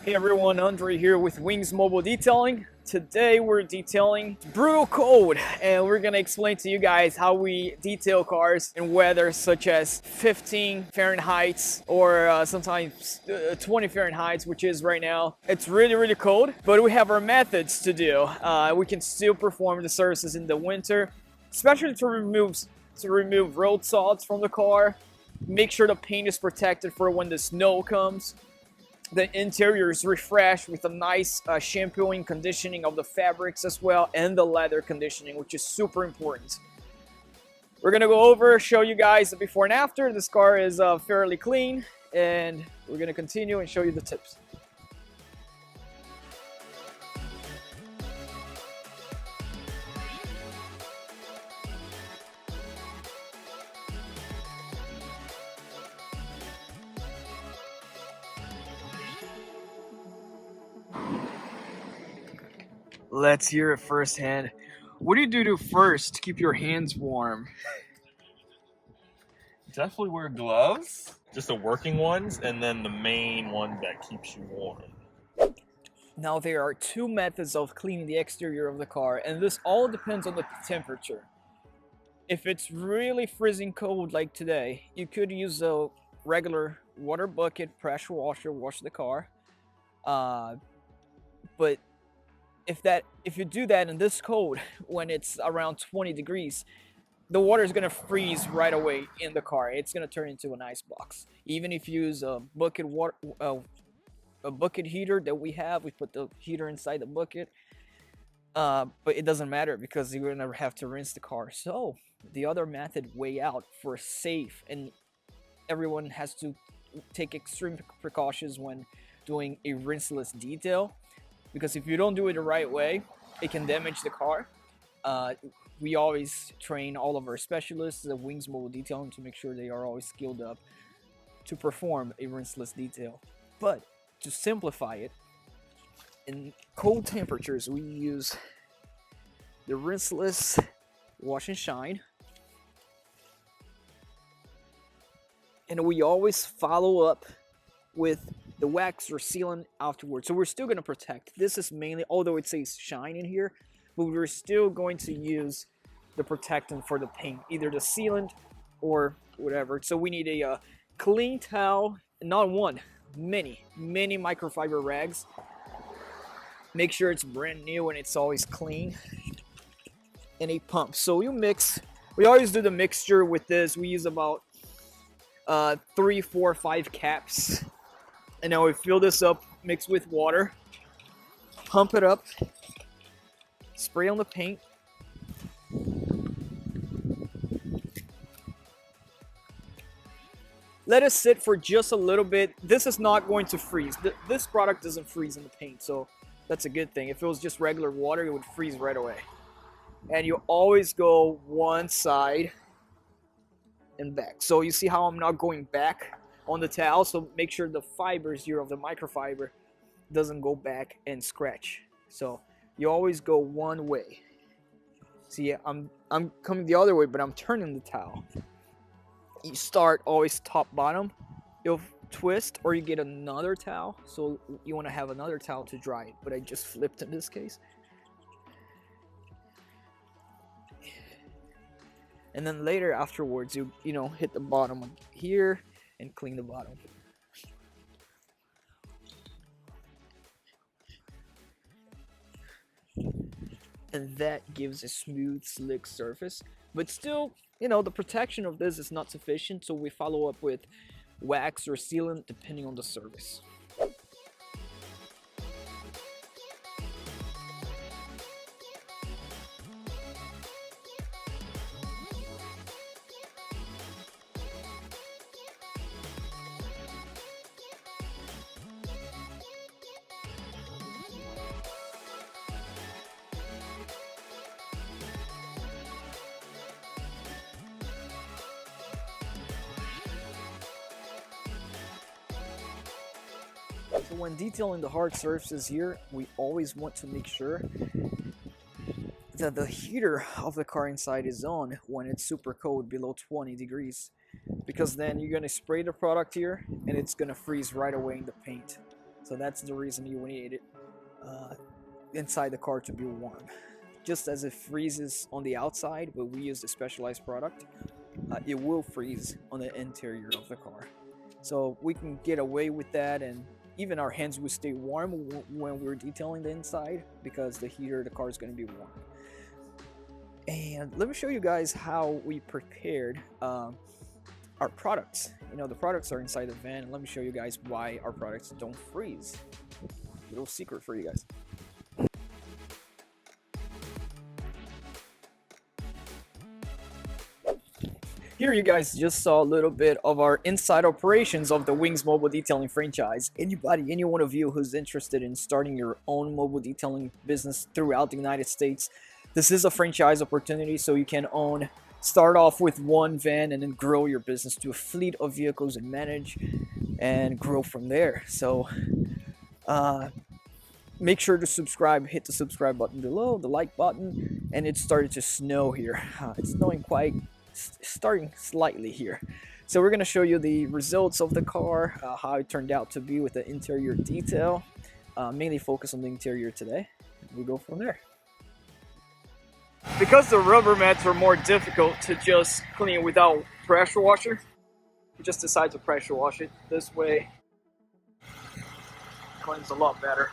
Hey everyone, Andre here with Wings Mobile Detailing. Today we're detailing brutal cold, and we're gonna explain to you guys how we detail cars in weather such as 15 Fahrenheit or sometimes 20 Fahrenheit, which is right now. It's really cold, but we have our methods to do. We can still perform the services in the winter, especially to remove road salts from the car. Make sure the paint is protected for when the snow comes. The interior is refreshed with a nice shampooing, conditioning of the fabrics as well, and the leather conditioning, which is super important. We're gonna go over, show you guys the before and after. This car is fairly clean, and we're gonna continue and show you the tips. Let's hear it firsthand. What do you do first to keep your hands warm? Definitely wear gloves, just the working ones, and then the main one that keeps you warm. Now, there are two methods of cleaning the exterior of the car, and this all depends on the temperature. If it's really freezing cold like today, you could use a regular water bucket pressure washer, wash the car. But if you do that in this cold, when it's around 20 degrees, the water is gonna freeze right away in the car. It's gonna turn into an ice box. Even if you use a bucket heater that we have, we put the heater inside the bucket. But it doesn't matter because you're gonna have to rinse the car. So the other method, way out for safe, and everyone has to take extreme precautions when doing a rinseless detail, because if you don't do it the right way, it can damage the car. We always train all of our specialists at Wings Mobile Detailing to make sure they are always skilled up to perform a rinseless detail. But to simplify it, in cold temperatures, we use the rinseless wash and shine, and we always follow up with the wax or sealant afterwards. So we're still going to protect. This is mainly, although it says shine in here, but we're still going to use the protectant for the paint, either the sealant or whatever. So we need a clean towel, not one, many microfiber rags. Make sure it's brand new and it's always clean. And a pump. So you mix. We always do the mixture with this. We use about 3, 4, 5 caps. And now we fill this up, mix with water, pump it up, spray on the paint. Let it sit for just a little bit. This is not going to freeze. This product doesn't freeze in the paint, so that's a good thing. If it was just regular water, it would freeze right away. And you always go one side and back. So you see how I'm not going back on the towel, so make sure the fibers here of the microfiber doesn't go back and scratch. So you always go one way. See, I'm coming the other way, but I'm turning the towel. You start always top bottom. You'll twist, or you get another towel. So you want to have another towel to dry it, but I just flipped in this case. And then later afterwards, you hit the bottom here and clean the bottom. And that gives a smooth, slick surface. But still, the protection of this is not sufficient, so we follow up with wax or sealant depending on the service. So when detailing the hard surfaces here, we always want to make sure that the heater of the car inside is on when it's super cold, below 20 degrees. Because then you're going to spray the product here and it's going to freeze right away in the paint. So that's the reason you need it inside the car to be warm. Just as it freezes on the outside, but we use the specialized product, it will freeze on the interior of the car. So we can get away with that, and even our hands will stay warm when we're detailing the inside because the heater of the car is going to be warm. And let me show you guys how we prepared our products. You know, the products are inside the van, and let me show you guys why our products don't freeze. Little secret for you guys. Here you guys just saw a little bit of our inside operations of the Wings Mobile Detailing franchise. Any one of you who's interested in starting your own mobile detailing business throughout the United States, this is a franchise opportunity, so you can start off with one van and then grow your business to a fleet of vehicles and manage and grow from there. So make sure to subscribe, hit the subscribe button below, the like button, and it started to snow here. It's snowing starting slightly here. So we're going to show you the results of the car, how it turned out to be with the interior detail, mainly focus on the interior today. We go from there. Because the rubber mats are more difficult to just clean without pressure washer, we just decided to pressure wash it. This way, it cleans a lot better.